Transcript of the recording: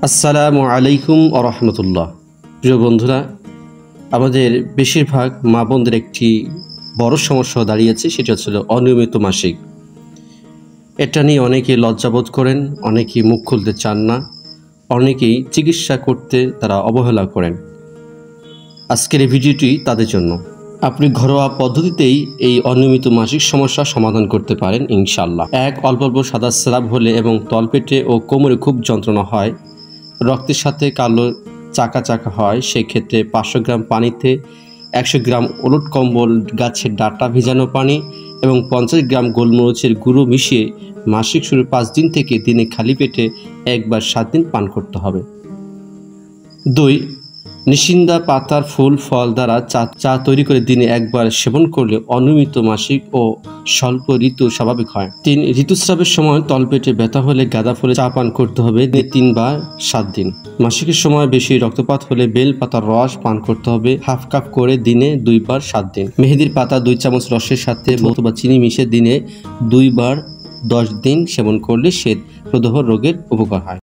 আসসালামু আলাইকুম ওয়া রাহমাতুল্লাহ। প্রিয় বন্ধুরা, আমাদের বেশিরভাগ মা বোনদের একটি বড় সমস্যা দাঁড়িয়েছে, সেটা হচ্ছে অনিয়মিত মাসিক। এটা নিয়ে অনেকেই লজ্জাবোধ করেন, অনেকেই মুখ খুলতে চান না, অনেকেই চিকিৎসা করতে তারা অবহেলা করেন। আজকের এই ভিডিওটি তাদের জন্য। আপনি ঘরোয়া পদ্ধতিতেই এই অনিয়মিত মাসিক সমস্যা সমাধান করতে পারেন ইনশাআল্লাহ। অল্প অল্প সাদা স্রাব হলে এবং তলপেটে ও কোমরে খুব যন্ত্রণা হয়, রক্তের সাথে কালো চাকা চাকা হয়, সেক্ষেত্রে 500 গ্রাম পানিতে 100 গ্রাম ওলট কম্বল গাছের ডাঁটা ভিজানো পানি এবং 50 গ্রাম গোলমরিচের গুঁড়ো মিশিয়ে মাসিক শুরুর 5 দিন থেকে দিনে খালি পেটে একবার 7 দিন পান করতে হবে। 2. নিশিন্দা পাতার ফুল ফল দ্বারা চা তৈরি করে দিনে একবার সেবন করলে অনিয়মিত মাসিক ও স্বল্প ঋতু স্বাভাবিক হয়। 3. ঋতুস্রাবের সময় তলপেটে ব্যথা হলে গাঁদা ফুলে চা পান করতে হবে 3 বা 7 দিন। মাসিকের সময় বেশি রক্তপাত হলে বেল পাতার রস পান করতে হবে হাফ কাপ করে দিনে 2 বার 7 দিন। মেহেদির পাতা 2 চামচ রসের সাথে মধু বা চিনি মিশিয়ে দিনে 2 বার 10 দিন সেবন করলে শ্বেত প্রদাহ রোগের উপকার হয়।